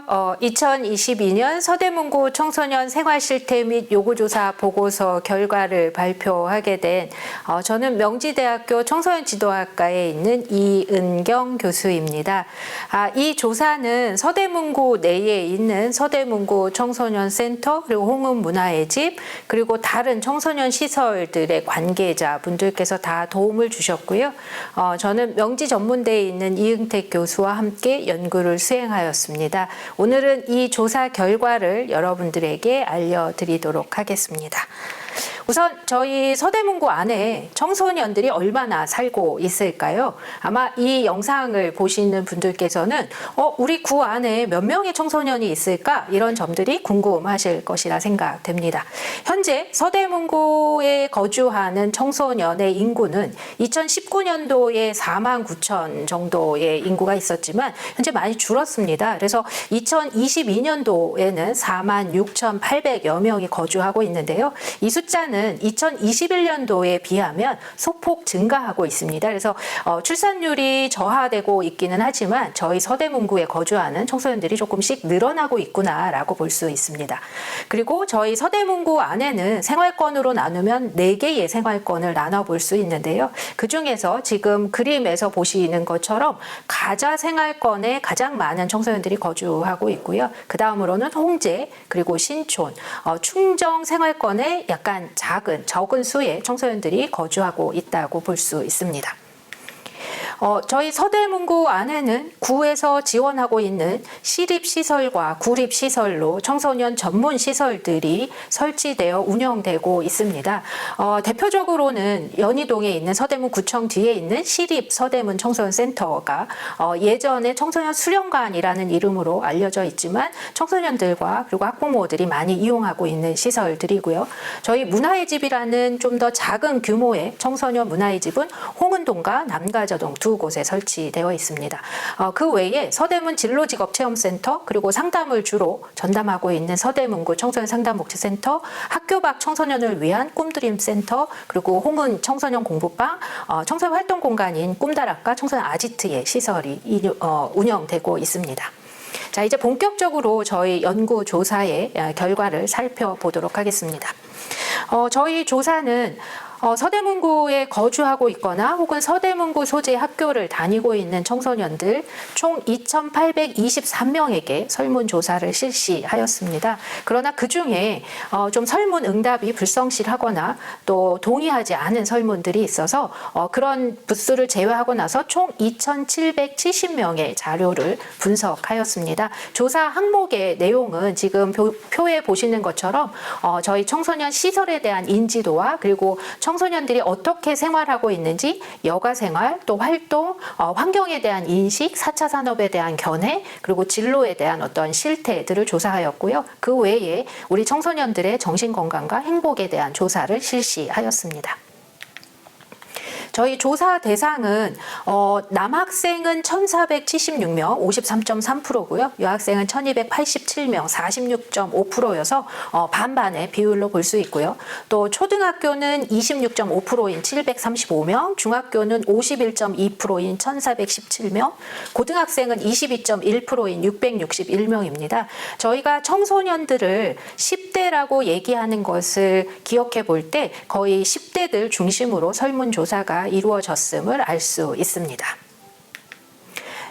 2022년 서대문구 청소년 생활실태 및 요구조사 보고서 결과를 발표하게 된 저는 명지대학교 청소년지도학과에 있는 이은경 교수입니다. 이 조사는 서대문구 내에 있는 서대문구 청소년센터 그리고 홍은문화의 집 그리고 다른 청소년 시설들의 관계자분들께서 다 도움을 주셨고요. 저는 명지 전문대에 있는 이응택 교수와 함께 연구를 수행하였습니다. 오늘은 이 조사 결과를 여러분들에게 알려드리도록 하겠습니다. 우선 저희 서대문구 안에 청소년들이 얼마나 살고 있을까요? 아마 이 영상을 보시는 분들께서는 우리 구 안에 몇 명의 청소년이 있을까? 이런 점들이 궁금하실 것이라 생각됩니다. 현재 서대문구에 거주하는 청소년의 인구는 2019년도에 4만 9천 정도의 인구가 있었지만 현재 많이 줄었습니다. 그래서 2022년도에는 4만 6,800여 명이 거주하고 있는데요. 이 숫자는 2021년도에 비하면 소폭 증가하고 있습니다. 그래서 출산율이 저하되고 있기는 하지만 저희 서대문구에 거주하는 청소년들이 조금씩 늘어나고 있구나라고 볼 수 있습니다. 그리고 저희 서대문구 안에는 생활권으로 나누면 4개의 생활권을 나눠볼 수 있는데요. 그중에서 지금 그림에서 보시는 것처럼 가자 생활권에 가장 많은 청소년들이 거주하고 있고요. 그 다음으로는 홍제 그리고 신촌, 충정 생활권에 약간 적은 수의 청소년들이 거주하고 있다고 볼 수 있습니다. 저희 서대문구 안에는 구에서 지원하고 있는 시립시설과 구립시설로 청소년 전문 시설들이 설치되어 운영되고 있습니다. 대표적으로는 연희동에 있는 서대문구청 뒤에 있는 시립 서대문 청소년센터가 예전에 청소년 수련관이라는 이름으로 알려져 있지만 청소년들과 그리고 학부모들이 많이 이용하고 있는 시설들이고요. 저희 문화의 집이라는 좀 더 작은 규모의 청소년 문화의 집은 홍은동과 남가저동 두 곳에 설치되어 있습니다. 그 외에 서대문 진로직업체험센터 그리고 상담을 주로 전담하고 있는 서대문구 청소년 상담복지센터, 학교 밖 청소년을 위한 꿈드림센터 그리고 홍은 청소년 공부방, 청소년 활동 공간인 꿈다락과 청소년 아지트의 시설이 운영되고 있습니다. 자, 이제 본격적으로 저희 연구 조사의 결과를 살펴보도록 하겠습니다. 저희 조사는 서대문구에 거주하고 있거나 혹은 서대문구 소재 학교를 다니고 있는 청소년들 총 2,823명에게 설문조사를 실시하였습니다. 그러나 그중에 좀 설문 응답이 불성실하거나 또 동의하지 않은 설문들이 있어서 그런 부수를 제외하고 나서 총 2,770명의 자료를 분석하였습니다. 조사 항목의 내용은 지금 표에 보시는 것처럼 저희 청소년 시설에 대한 인지도와 그리고 청소년들이 어떻게 생활하고 있는지 여가생활, 또 활동, 환경에 대한 인식, 4차 산업에 대한 견해, 그리고 진로에 대한 어떤 실태들을 조사하였고요. 그 외에 우리 청소년들의 정신건강과 행복에 대한 조사를 실시하였습니다. 저희 조사 대상은 남학생은 1,476명, 53.3%고요. 여학생은 1,287명, 46.5%여서 반반의 비율로 볼 수 있고요. 또 초등학교는 26.5%인 735명, 중학교는 51.2%인 1,417명, 고등학생은 22.1%인 661명입니다. 저희가 청소년들을 10대라고 얘기하는 것을 기억해 볼 때 거의 10대들 중심으로 설문조사가 이루어졌음을 알 수 있습니다.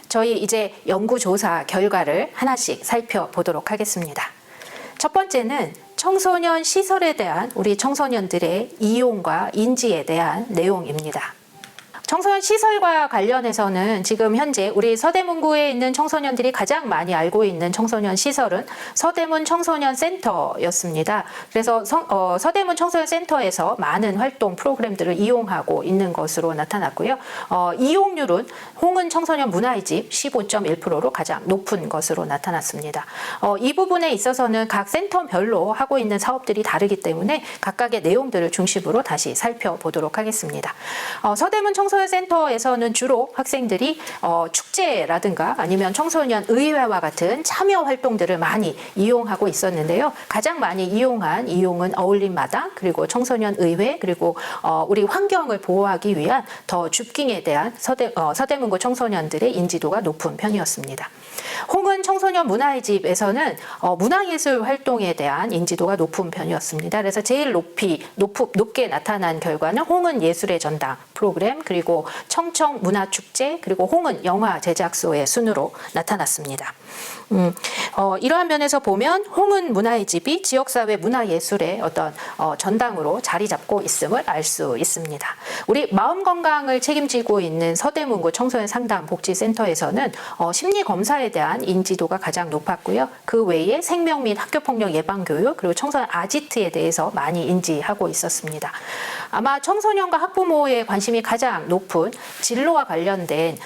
저희 이제 연구조사 결과를 하나씩 살펴보도록 하겠습니다. 첫 번째는 청소년 시설에 대한 우리 청소년들의 이용과 인지에 대한 내용입니다. 청소년 시설과 관련해서는 지금 현재 우리 서대문구에 있는 청소년들이 가장 많이 알고 있는 청소년 시설은 서대문 청소년 센터였습니다. 그래서 서대문 청소년 센터에서 많은 활동 프로그램들을 이용하고 있는 것으로 나타났고요. 이용률은 홍은 청소년 문화의 집 15.1%로 가장 높은 것으로 나타났습니다. 이 부분에 있어서는 각 센터별로 하고 있는 사업들이 다르기 때문에 각각의 내용들을 중심으로 다시 살펴보도록 하겠습니다. 서대문 청소년 청소년 센터에서는 주로 학생들이 축제라든가 아니면 청소년 의회와 같은 참여 활동들을 많이 이용하고 있었는데요. 가장 많이 이용은 어울림 마당, 그리고 청소년 의회, 그리고 우리 환경을 보호하기 위한 더 줍깅에 대한 서대문구 청소년들의 인지도가 높은 편이었습니다. 홍은 청소년 문화의 집에서는 문화예술 활동에 대한 인지도가 높은 편이었습니다. 그래서 제일 높게 나타난 결과는 홍은 예술의 전당 프로그램, 그리고 청청 문화축제, 그리고 홍은 영화 제작소의 순으로 나타났습니다. 이러한 면에서 보면 홍은 문화의 집이 지역사회 문화예술의 어떤 전당으로 자리 잡고 있음을 알 수 있습니다. 우리 마음 건강을 책임지고 있는 서대문구 청소년 상담 복지센터에서는 심리검사에 대한 인지도가 가장 높았고요. 그 외에 생명 및 학교폭력 예방교육, 그리고 청소년 아지트에 대해서 많이 인지하고 있었습니다. 아마 청소년과 학부모의 관심이 가장 높은 진로와 관련된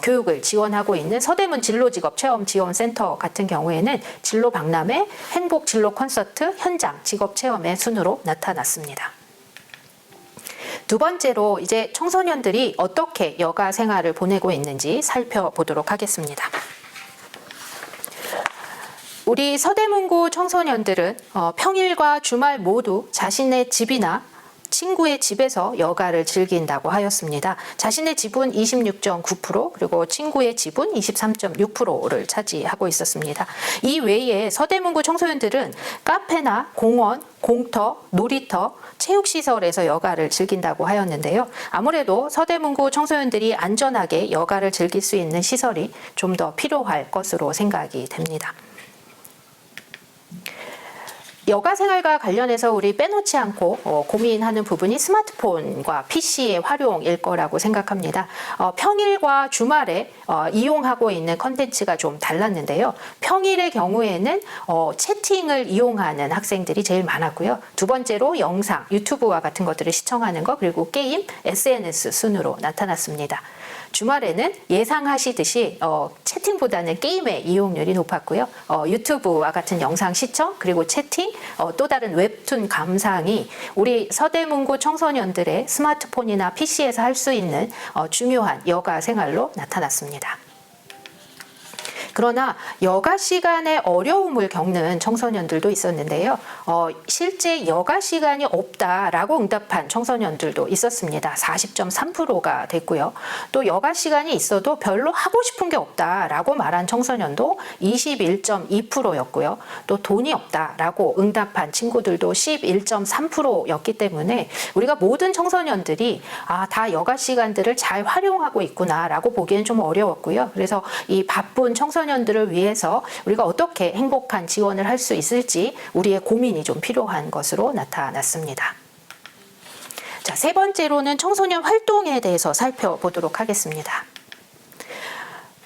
교육을 지원하고 있는 서대문 진로직업체험지원센터 같은 경우에는 진로 박람회, 행복 진로 콘서트, 현장 직업체험의 순으로 나타났습니다. 두 번째로 이제 청소년들이 어떻게 여가 생활을 보내고 있는지 살펴보도록 하겠습니다. 우리 서대문구 청소년들은 평일과 주말 모두 자신의 집이나 친구의 집에서 여가를 즐긴다고 하였습니다. 자신의 집은 26.9%, 그리고 친구의 집은 23.6%를 차지하고 있었습니다. 이 외에 서대문구 청소년들은 카페나 공원, 공터, 놀이터, 체육시설에서 여가를 즐긴다고 하였는데요. 아무래도 서대문구 청소년들이 안전하게 여가를 즐길 수 있는 시설이 좀 더 필요할 것으로 생각이 됩니다. 여가 생활과 관련해서 우리 빼놓지 않고 고민하는 부분이 스마트폰과 PC의 활용일 거라고 생각합니다. 평일과 주말에 이용하고 있는 컨텐츠가 좀 달랐는데요. 평일의 경우에는 채팅을 이용하는 학생들이 제일 많았고요. 두 번째로 영상, 유튜브와 같은 것들을 시청하는 것, 그리고 게임, SNS 순으로 나타났습니다. 주말에는 예상하시듯이 채팅보다는 게임의 이용률이 높았고요. 유튜브와 같은 영상 시청, 그리고 채팅, 또 다른 웹툰 감상이 우리 서대문구 청소년들의 스마트폰이나 PC에서 할 수 있는 중요한 여가 생활로 나타났습니다. 그러나 여가 시간에 어려움을 겪는 청소년들도 있었는데요. 실제 여가 시간이 없다라고 응답한 청소년들도 있었습니다. 40.3%가 됐고요. 또 여가 시간이 있어도 별로 하고 싶은 게 없다라고 말한 청소년도 21.2%였고요. 또 돈이 없다라고 응답한 친구들도 11.3%였기 때문에 우리가 모든 청소년들이 다 여가 시간들을 잘 활용하고 있구나라고 보기엔 좀 어려웠고요. 그래서 이 바쁜 청소년들을 위해서 우리가 어떻게 행복한 지원을 할 수 있을지 우리의 고민이 좀 필요한 것으로 나타났습니다. 자, 세 번째로는 청소년 활동에 대해서 살펴보도록 하겠습니다.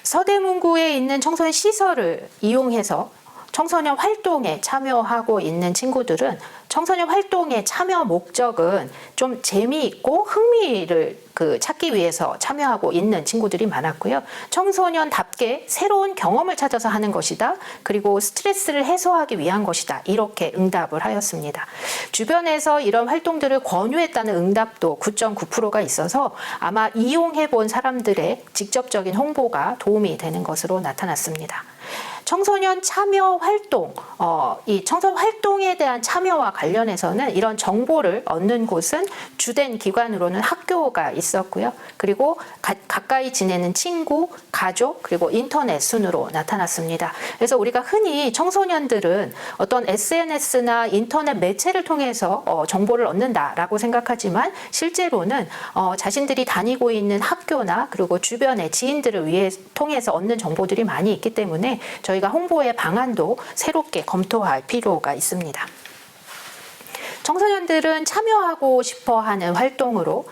서대문구에 있는 청소년 시설을 이용해서 청소년 활동에 참여하고 있는 친구들은 청소년 활동의 참여 목적은 좀 재미있고 흥미를 찾기 위해서 참여하고 있는 친구들이 많았고요. 청소년답게 새로운 경험을 찾아서 하는 것이다. 그리고 스트레스를 해소하기 위한 것이다. 이렇게 응답을 하였습니다. 주변에서 이런 활동들을 권유했다는 응답도 9.9%가 있어서 아마 이용해 본 사람들의 직접적인 홍보가 도움이 되는 것으로 나타났습니다. 청소년 참여 활동, 이 청소년 활동에 대한 참여와 관련해서는 이런 정보를 얻는 곳은 주된 기관으로는 학교가 있었고요. 그리고 가까이 지내는 친구, 가족, 그리고 인터넷 순으로 나타났습니다. 그래서 우리가 흔히 청소년들은 어떤 SNS나 인터넷 매체를 통해서 정보를 얻는다라고 생각하지만 실제로는 자신들이 다니고 있는 학교나 그리고 주변의 지인들을 통해서 얻는 정보들이 많이 있기 때문에 저희가 홍보의 방안도 새롭게 검토할 필요가 있습니다. 청소년들은 참여하고 싶어하는 활동으로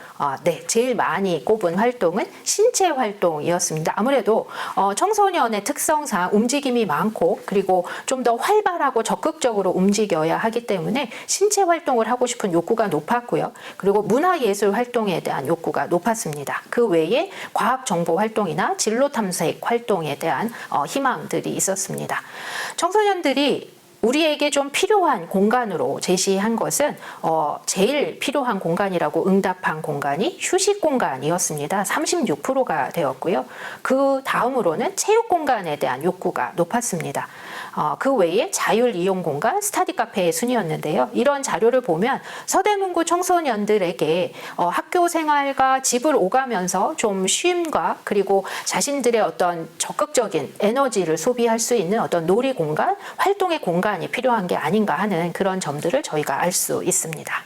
제일 많이 꼽은 활동은 신체 활동이었습니다. 아무래도 청소년의 특성상 움직임이 많고 그리고 좀 더 활발하고 적극적으로 움직여야 하기 때문에 신체 활동을 하고 싶은 욕구가 높았고요. 그리고 문화예술 활동에 대한 욕구가 높았습니다. 그 외에 과학정보 활동이나 진로 탐색 활동에 대한 희망들이 있었습니다. 청소년들이 우리에게 좀 필요한 공간으로 제시한 것은 제일 필요한 공간이라고 응답한 공간이 휴식 공간이었습니다. 36%가 되었고요. 그 다음으로는 체육 공간에 대한 욕구가 높았습니다. 그 외에 자율 이용 공간, 스터디 카페의 순이었는데요. 이런 자료를 보면 서대문구 청소년들에게 학교 생활과 집을 오가면서 좀 쉼과 그리고 자신들의 어떤 적극적인 에너지를 소비할 수 있는 어떤 놀이 공간, 활동의 공간이 필요한 게 아닌가 하는 그런 점들을 저희가 알 수 있습니다.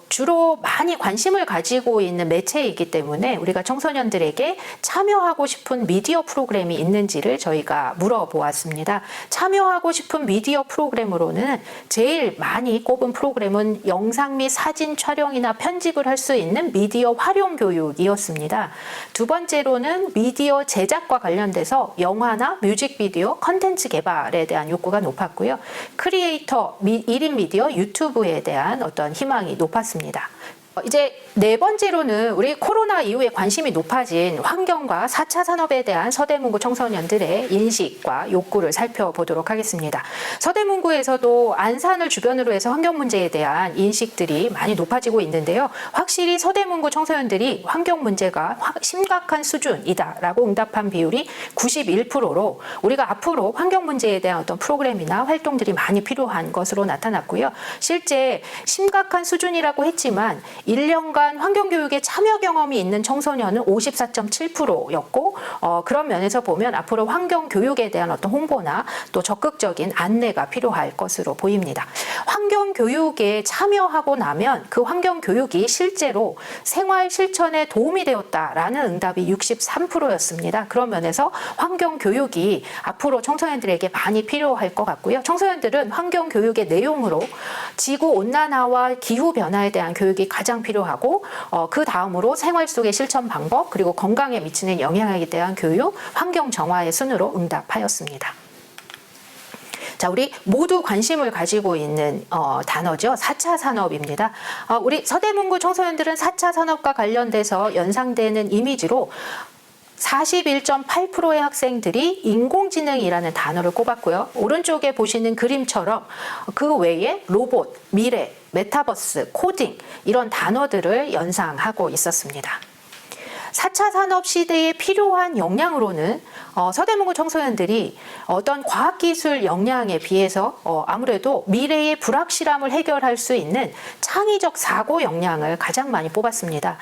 주로 많이 관심을 가지고 있는 매체이기 때문에 우리가 청소년들에게 참여하고 싶은 미디어 프로그램이 있는지를 저희가 물어보았습니다. 참여하고 싶은 미디어 프로그램으로는 제일 많이 꼽은 프로그램은 영상 및 사진 촬영이나 편집을 할 수 있는 미디어 활용 교육이었습니다. 두 번째로는 미디어 제작과 관련돼서 영화나 뮤직비디오, 컨텐츠 개발에 대한 욕구가 높았고요. 크리에이터, 1인 미디어, 유튜브에 대한 어떤 희망이 높았습니다. 이제 네 번째로는 우리 코로나 이후에 관심이 높아진 환경과 4차 산업에 대한 서대문구 청소년들의 인식과 욕구를 살펴보도록 하겠습니다. 서대문구에서도 안산을 주변으로 해서 환경 문제에 대한 인식들이 많이 높아지고 있는데요. 확실히 서대문구 청소년들이 환경 문제가 심각한 수준이다라고 응답한 비율이 91%로 우리가 앞으로 환경 문제에 대한 어떤 프로그램이나 활동들이 많이 필요한 것으로 나타났고요. 실제 심각한 수준이라고 했지만 1년간 환경교육에 참여 경험이 있는 청소년은 54.7%였고 그런 면에서 보면 앞으로 환경교육에 대한 어떤 홍보나 또 적극적인 안내가 필요할 것으로 보입니다. 환경교육에 참여하고 나면 그 환경교육이 실제로 생활 실천에 도움이 되었다라는 응답이 63%였습니다. 그런 면에서 환경교육이 앞으로 청소년들에게 많이 필요할 것 같고요. 청소년들은 환경교육의 내용으로 지구온난화와 기후변화에 대한 교육이 가장 필요하고 그 다음으로 생활 속의 실천 방법 그리고 건강에 미치는 영향에 대한 교육, 환경 정화의 순으로 응답하였습니다. 자, 우리 모두 관심을 가지고 있는 단어죠. 4차 산업입니다. 우리 서대문구 청소년들은 4차 산업과 관련돼서 연상되는 이미지로 41.8%의 학생들이 인공지능이라는 단어를 꼽았고요. 오른쪽에 보시는 그림처럼 그 외에 로봇, 미래, 메타버스, 코딩 이런 단어들을 연상하고 있었습니다. 4차 산업 시대에 필요한 역량으로는 서대문구 청소년들이 어떤 과학기술 역량에 비해서 아무래도 미래의 불확실함을 해결할 수 있는 창의적 사고 역량을 가장 많이 뽑았습니다.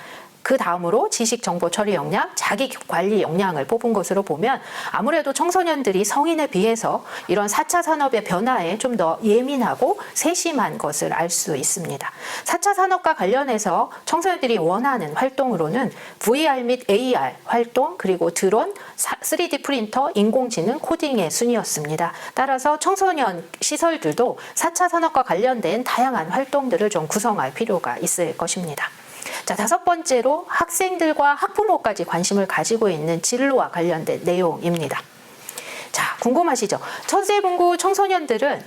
그 다음으로 지식 정보 처리 역량, 자기 관리 역량을 뽑은 것으로 보면 아무래도 청소년들이 성인에 비해서 이런 4차 산업의 변화에 좀 더 예민하고 세심한 것을 알 수 있습니다. 4차 산업과 관련해서 청소년들이 원하는 활동으로는 VR 및 AR 활동, 그리고 드론, 3D 프린터, 인공지능, 코딩의 순이었습니다. 따라서 청소년 시설들도 4차 산업과 관련된 다양한 활동들을 좀 구성할 필요가 있을 것입니다. 자, 다섯 번째로 학생들과 학부모까지 관심을 가지고 있는 진로와 관련된 내용입니다. 자, 궁금하시죠? 서대문구 청소년들은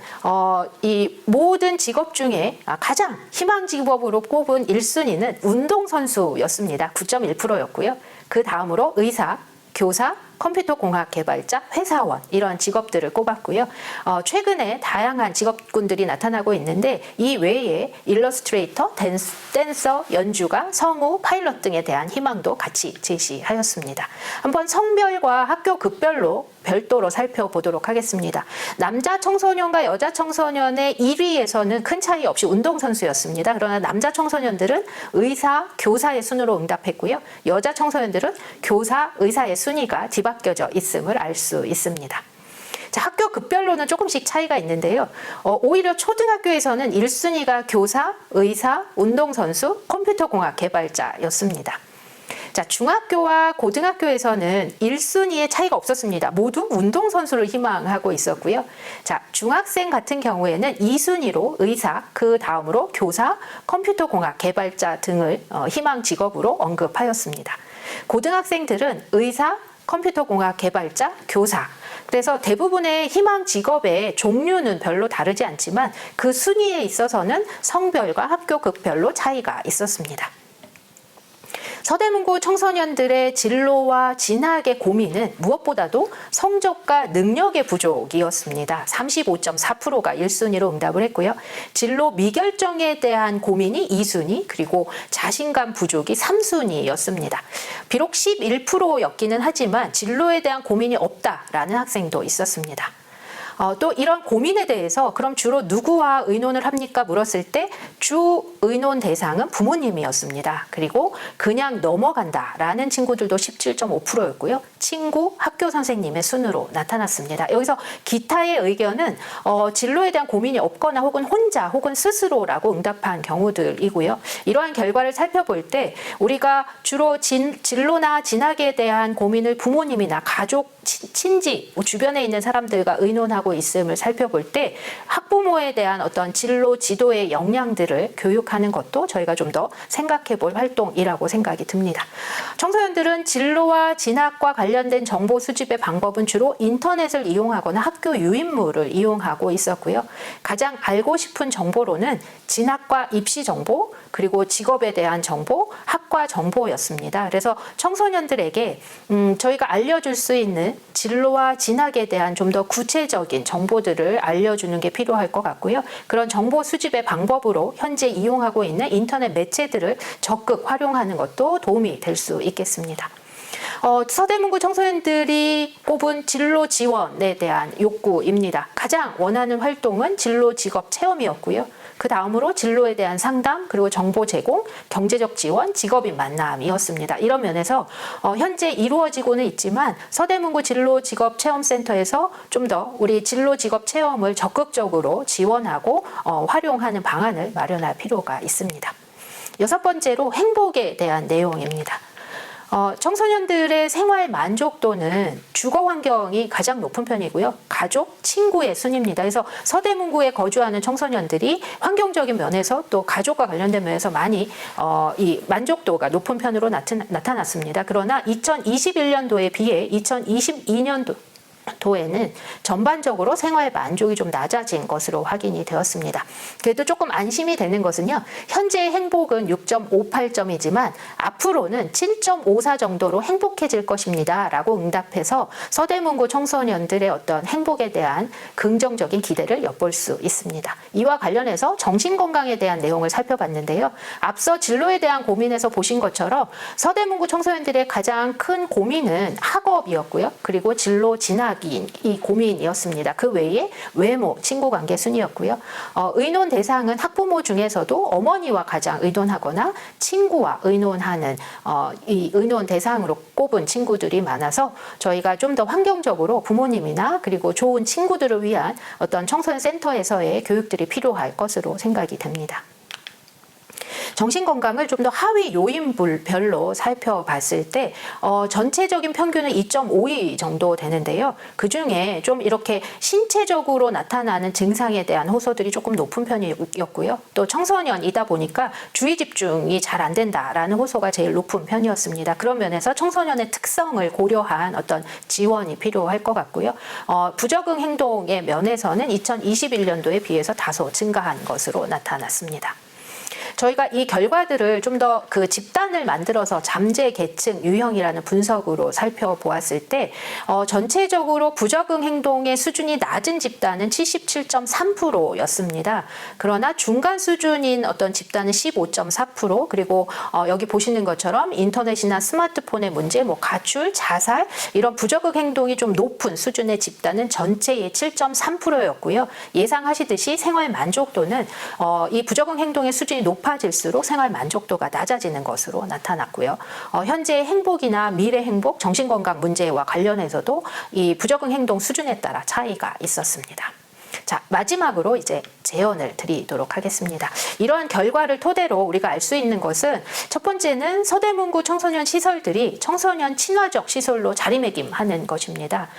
이 모든 직업 중에 가장 희망 직업으로 꼽은 1순위는 운동선수였습니다. 9.1%였고요. 그 다음으로 의사, 교사, 컴퓨터공학 개발자, 회사원 이런 직업들을 꼽았고요. 최근에 다양한 직업군들이 나타나고 있는데 이 외에 일러스트레이터, 댄서, 연주가, 성우, 파일럿 등에 대한 희망도 같이 제시하였습니다. 한번 성별과 학교 급별로 별도로 살펴보도록 하겠습니다. 남자 청소년과 여자 청소년의 1위에서는 큰 차이 없이 운동선수였습니다. 그러나 남자 청소년들은 의사, 교사의 순으로 응답했고요. 여자 청소년들은 교사, 의사의 순위가 뒤바뀌어져 있음을 알 수 있습니다. 자, 학교 급별로는 조금씩 차이가 있는데요. 오히려 초등학교에서는 1순위가 교사, 의사, 운동선수, 컴퓨터공학 개발자였습니다. 자, 중학교와 고등학교에서는 1순위의 차이가 없었습니다. 모두 운동선수를 희망하고 있었고요. 자, 중학생 같은 경우에는 2순위로 의사, 그 다음으로 교사, 컴퓨터공학 개발자 등을 희망 직업으로 언급하였습니다. 고등학생들은 의사, 컴퓨터공학 개발자, 교사. 그래서 대부분의 희망 직업의 종류는 별로 다르지 않지만 그 순위에 있어서는 성별과 학교 급별로 차이가 있었습니다. 서대문구 청소년들의 진로와 진학의 고민은 무엇보다도 성적과 능력의 부족이었습니다. 35.4%가 1순위로 응답을 했고요. 진로 미결정에 대한 고민이 2순위, 그리고 자신감 부족이 3순위였습니다. 비록 11%였기는 하지만 진로에 대한 고민이 없다라는 학생도 있었습니다. 또 이런 고민에 대해서 그럼 주로 누구와 의논을 합니까? 물었을 때 주 의논 대상은 부모님이었습니다. 그리고 그냥 넘어간다라는 친구들도 17.5%였고요. 친구, 학교 선생님의 순으로 나타났습니다. 여기서 기타의 의견은 진로에 대한 고민이 없거나 혹은 혼자 혹은 스스로라고 응답한 경우들이고요. 이러한 결과를 살펴볼 때 우리가 주로 진로나 진학에 대한 고민을 부모님이나 가족, 친지, 주변에 있는 사람들과 의논하고 있음을 살펴볼 때 학부모에 대한 어떤 진로 지도의 역량들을 교육하는 것도 저희가 좀 더 생각해 볼 활동이라고 생각이 듭니다. 청소년들은 진로와 진학과 관련된 정보 수집의 방법은 주로 인터넷을 이용하거나 학교 유인물을 이용하고 있었고요. 가장 알고 싶은 정보로는 진학과 입시 정보, 그리고 직업에 대한 정보, 학과 정보였습니다. 그래서 청소년들에게 저희가 알려줄 수 있는 진로와 진학에 대한 좀 더 구체적인 정보들을 알려주는 게 필요할 것 같고요. 그런 정보 수집의 방법으로 현재 이용하고 있는 인터넷 매체들을 적극 활용하는 것도 도움이 될 수 있겠습니다. 서대문구 청소년들이 꼽은 진로 지원에 대한 욕구입니다. 가장 원하는 활동은 진로 직업 체험이었고요. 그 다음으로 진로에 대한 상담, 그리고 정보 제공, 경제적 지원, 직업인 만남이었습니다. 이런 면에서 현재 이루어지고는 있지만 서대문구 진로 직업 체험센터에서 좀 더 우리 진로 직업 체험을 적극적으로 지원하고 활용하는 방안을 마련할 필요가 있습니다. 6번째로 행복에 대한 내용입니다. 청소년들의 생활 만족도는 주거 환경이 가장 높은 편이고요. 가족, 친구의 순입니다. 그래서 서대문구에 거주하는 청소년들이 환경적인 면에서 또 가족과 관련된 면에서 많이 이 만족도가 높은 편으로 나타났습니다. 그러나 2021년도에 비해 2022년도 도에는 전반적으로 생활 만족이 좀 낮아진 것으로 확인이 되었습니다. 그래도 조금 안심이 되는 것은요. 현재의 행복은 6.58점이지만 앞으로는 7.54 정도로 행복해질 것입니다. 라고 응답해서 서대문구 청소년들의 어떤 행복에 대한 긍정적인 기대를 엿볼 수 있습니다. 이와 관련해서 정신건강에 대한 내용을 살펴봤는데요. 앞서 진로에 대한 고민에서 보신 것처럼 서대문구 청소년들의 가장 큰 고민은 학업이었고요. 그리고 진로 진학 이 고민이었습니다. 그 외에 외모, 친구관계 순이었고요. 의논 대상은 학부모 중에서도 어머니와 가장 의논하거나 친구와 의논하는 이 의논 대상으로 꼽은 친구들이 많아서 저희가 좀 더 환경적으로 부모님이나 그리고 좋은 친구들을 위한 어떤 청소년 센터에서의 교육들이 필요할 것으로 생각이 됩니다. 정신건강을 좀 더 하위 요인별로 살펴봤을 때 전체적인 평균은 2.52 정도 되는데요. 그중에 좀 이렇게 신체적으로 나타나는 증상에 대한 호소들이 조금 높은 편이었고요. 또 청소년이다 보니까 주의 집중이 잘 안 된다라는 호소가 제일 높은 편이었습니다. 그런 면에서 청소년의 특성을 고려한 어떤 지원이 필요할 것 같고요. 부적응 행동의 면에서는 2021년도에 비해서 다소 증가한 것으로 나타났습니다. 저희가 이 결과들을 좀 더 그 집단을 만들어서 잠재 계층 유형이라는 분석으로 살펴보았을 때 전체적으로 부적응 행동의 수준이 낮은 집단은 77.3%였습니다. 그러나 중간 수준인 어떤 집단은 15.4%, 그리고 여기 보시는 것처럼 인터넷이나 스마트폰의 문제, 뭐 가출, 자살 이런 부적응 행동이 좀 높은 수준의 집단은 전체의 7.3%였고요. 예상하시듯이 생활 만족도는 이 부적응 행동의 수준이 높아질수록 생활 만족도가 낮아지는 것으로 나타났고요. 현재 행복이나 미래 행복, 정신건강 문제와 관련해서도 이 부적응 행동 수준에 따라 차이가 있었습니다. 자, 마지막으로 이제 제언을 드리도록 하겠습니다. 이러한 결과를 토대로 우리가 알 수 있는 것은 첫 번째는 서대문구 청소년 시설들이 청소년 친화적 시설로 자리매김하는 것입니다.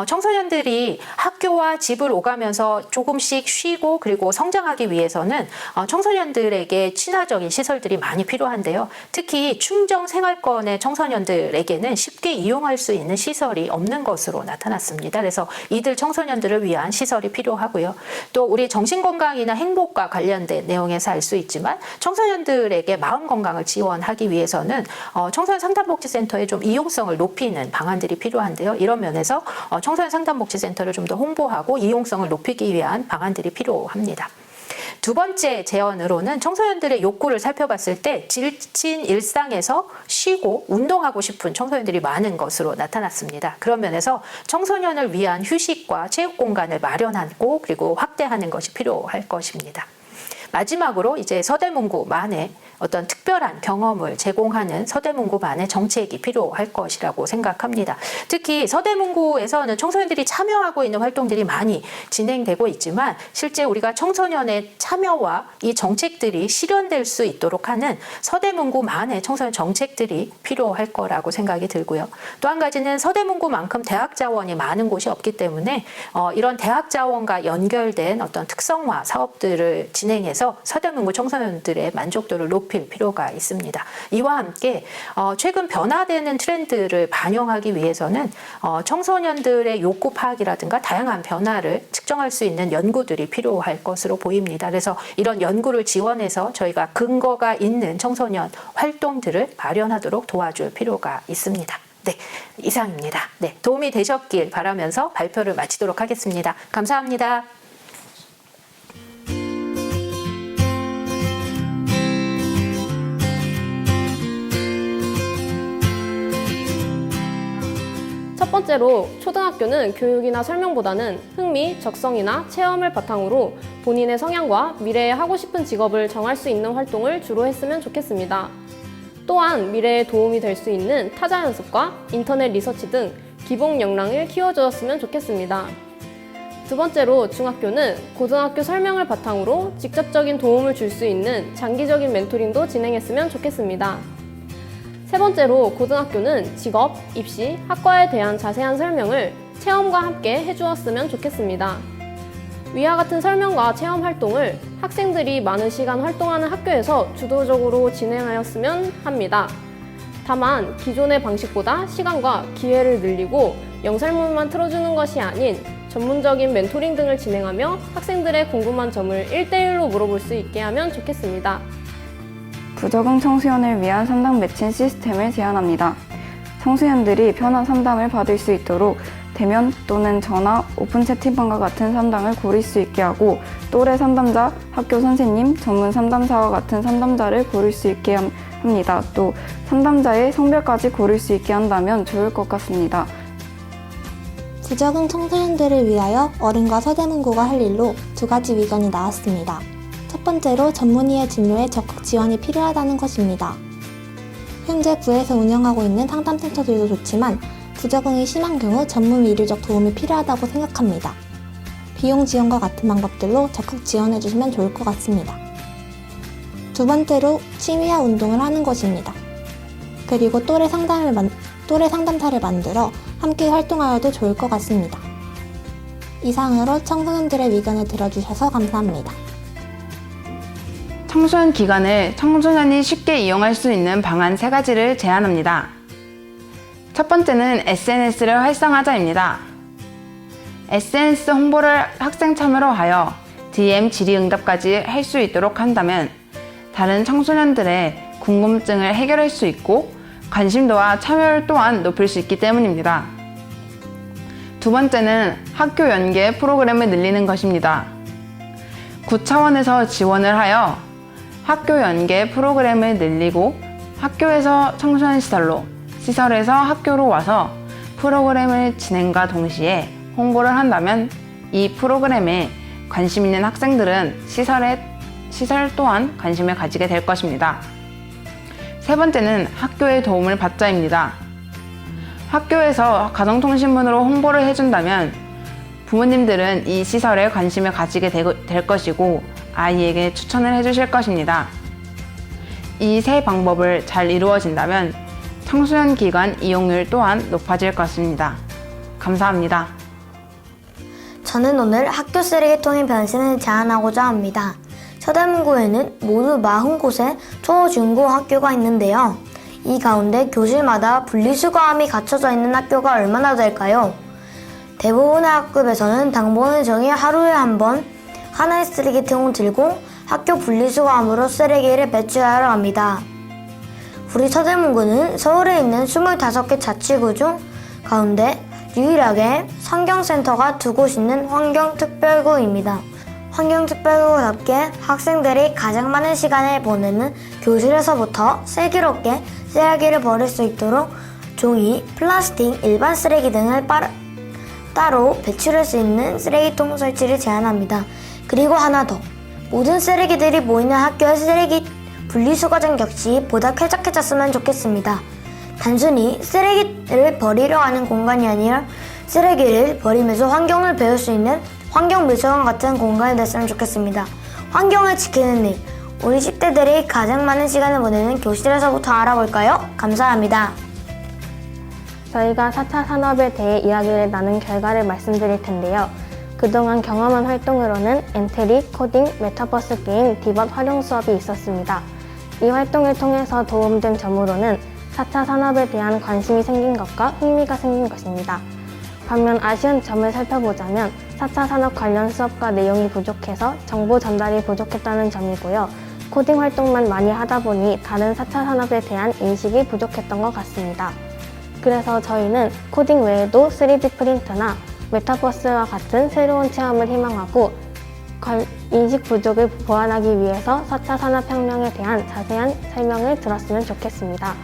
청소년들이 학교와 집을 오가면서 조금씩 쉬고 그리고 성장하기 위해서는 청소년들에게 친화적인 시설들이 많이 필요한데요. 특히 충정 생활권의 청소년들에게는 쉽게 이용할 수 있는 시설이 없는 것으로 나타났습니다. 그래서 이들 청소년들을 위한 시설이 필요하고요. 있고요. 또 우리 정신건강이나 행복과 관련된 내용에서 알 수 있지만 청소년들에게 마음 건강을 지원하기 위해서는 청소년 상담복지센터의 좀 이용성을 높이는 방안들이 필요한데요. 이런 면에서 청소년 상담복지센터를 좀 더 홍보하고 이용성을 높이기 위한 방안들이 필요합니다. 두 번째 제언으로는 청소년들의 욕구를 살펴봤을 때 지친 일상에서 쉬고 운동하고 싶은 청소년들이 많은 것으로 나타났습니다. 그런 면에서 청소년을 위한 휴식과 체육 공간을 마련하고 그리고 확대하는 것이 필요할 것입니다. 마지막으로 이제 서대문구만의 어떤 특별한 경험을 제공하는 서대문구만의 정책이 필요할 것이라고 생각합니다. 특히 서대문구에서는 청소년들이 참여하고 있는 활동들이 많이 진행되고 있지만 실제 우리가 청소년의 참여와 이 정책들이 실현될 수 있도록 하는 서대문구만의 청소년 정책들이 필요할 거라고 생각이 들고요. 또 한 가지는 서대문구만큼 대학 자원이 많은 곳이 없기 때문에 이런 대학 자원과 연결된 어떤 특성화 사업들을 진행해서 서대문구 청소년들의 만족도를 높일 필요가 있습니다. 이와 함께 최근 변화되는 트렌드를 반영하기 위해서는 청소년들의 욕구 파악이라든가 다양한 변화를 측정할 수 있는 연구들이 필요할 것으로 보입니다. 그래서 이런 연구를 지원해서 저희가 근거가 있는 청소년 활동들을 마련하도록 도와줄 필요가 있습니다. 네, 이상입니다. 네, 도움이 되셨길 바라면서 발표를 마치도록 하겠습니다. 감사합니다. 첫 번째로 초등학교는 교육이나 설명보다는 흥미, 적성이나 체험을 바탕으로 본인의 성향과 미래에 하고 싶은 직업을 정할 수 있는 활동을 주로 했으면 좋겠습니다. 또한 미래에 도움이 될 수 있는 타자 연습과 인터넷 리서치 등 기본 역량을 키워주었으면 좋겠습니다. 두 번째로 중학교는 고등학교 설명을 바탕으로 직접적인 도움을 줄 수 있는 장기적인 멘토링도 진행했으면 좋겠습니다. 세 번째로 고등학교는 직업, 입시, 학과에 대한 자세한 설명을 체험과 함께 해주었으면 좋겠습니다. 위와 같은 설명과 체험 활동을 학생들이 많은 시간 활동하는 학교에서 주도적으로 진행하였으면 합니다. 다만 기존의 방식보다 시간과 기회를 늘리고 영상물만 틀어주는 것이 아닌 전문적인 멘토링 등을 진행하며 학생들의 궁금한 점을 1대1로 물어볼 수 있게 하면 좋겠습니다. 부적응 청소년을 위한 상담 매칭 시스템을 제안합니다. 청소년들이 편한 상담을 받을 수 있도록 대면 또는 전화, 오픈 채팅방과 같은 상담을 고를 수 있게 하고 또래 상담자, 학교 선생님, 전문 상담사와 같은 상담자를 고를 수 있게 합니다. 또 상담자의 성별까지 고를 수 있게 한다면 좋을 것 같습니다. 부적응 청소년들을 위하여 어른과 서대문구가 할 일로 두 가지 의견이 나왔습니다. 첫 번째로 전문의의 진료에 적극 지원이 필요하다는 것입니다. 현재 구에서 운영하고 있는 상담센터들도 좋지만 부적응이 심한 경우 전문 의료적 도움이 필요하다고 생각합니다. 비용 지원과 같은 방법들로 적극 지원해 주시면 좋을 것 같습니다. 두 번째로 취미와 운동을 하는 것입니다. 그리고 또래 상담사를 만들어 함께 활동하여도 좋을 것 같습니다. 이상으로 청소년들의 의견을 들어주셔서 감사합니다. 청소년 기간을 청소년이 쉽게 이용할 수 있는 방안 3가지를 제안합니다. 첫 번째는 SNS를 활성화자입니다. SNS 홍보를 학생 참여로 하여 DM 질의응답까지 할 수 있도록 한다면 다른 청소년들의 궁금증을 해결할 수 있고 관심도와 참여를 또한 높일 수 있기 때문입니다. 두 번째는 학교 연계 프로그램을 늘리는 것입니다. 구 차원에서 지원을 하여 학교 연계 프로그램을 늘리고 학교에서 청소년 시설로, 시설에서 학교로 와서 프로그램을 진행과 동시에 홍보를 한다면 이 프로그램에 관심 있는 학생들은 시설 또한 관심을 가지게 될 것입니다. 세 번째는 학교의 도움을 받자입니다. 학교에서 가정통신문으로 홍보를 해준다면 부모님들은 이 시설에 관심을 가지게 될 것이고 아이에게 추천을 해주실 것입니다. 이 세 방법을 잘 이루어진다면 청소년 기관 이용률 또한 높아질 것입니다. 감사합니다. 저는 오늘 학교 쓰레기통의 변신을 제안하고자 합니다. 서대문구에는 모두 40곳의 초, 중, 고 학교가 있는데요. 이 가운데 교실마다 분리수거함이 갖춰져 있는 학교가 얼마나 될까요? 대부분의 학급에서는 당번을 정해 하루에 한 번 하나의 쓰레기통을 들고 학교 분리수거함으로 쓰레기를 배출하러 갑니다. 우리 서대문구는 서울에 있는 25개 자치구 중 가운데 유일하게 환경센터가 두 곳 있는 환경특별구입니다. 환경특별구답게 학생들이 가장 많은 시간을 보내는 교실에서부터 슬기롭게 쓰레기를 버릴 수 있도록 종이, 플라스틱, 일반 쓰레기 등을 따로 배출할 수 있는 쓰레기통 설치를 제안합니다. 그리고 하나 더, 모든 쓰레기들이 모이는 학교의 쓰레기 분리수거장 역시 보다 쾌적해졌으면 좋겠습니다. 단순히 쓰레기를 버리려 하는 공간이 아니라 쓰레기를 버리면서 환경을 배울 수 있는 환경미술관 같은 공간이 됐으면 좋겠습니다. 환경을 지키는 일, 우리 10대들이 가장 많은 시간을 보내는 교실에서부터 알아볼까요? 감사합니다. 저희가 4차 산업에 대해 이야기를 나눈 결과를 말씀드릴 텐데요. 그동안 경험한 활동으로는 엔트리, 코딩, 메타버스 게임, 디벗 활용 수업이 있었습니다. 이 활동을 통해서 도움된 점으로는 4차 산업에 대한 관심이 생긴 것과 흥미가 생긴 것입니다. 반면 아쉬운 점을 살펴보자면 4차 산업 관련 수업과 내용이 부족해서 정보 전달이 부족했다는 점이고요. 코딩 활동만 많이 하다 보니 다른 4차 산업에 대한 인식이 부족했던 것 같습니다. 그래서 저희는 코딩 외에도 3D 프린터나 메타버스와 같은 새로운 체험을 희망하고 인식 부족을 보완하기 위해서 4차 산업혁명에 대한 자세한 설명을 들었으면 좋겠습니다.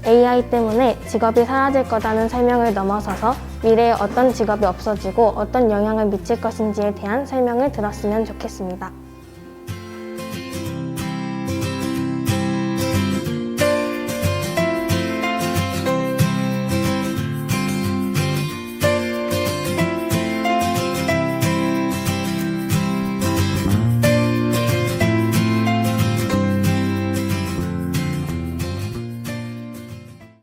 AI 때문에 직업이 사라질 거라는 설명을 넘어서서 미래에 어떤 직업이 없어지고 어떤 영향을 미칠 것인지에 대한 설명을 들었으면 좋겠습니다.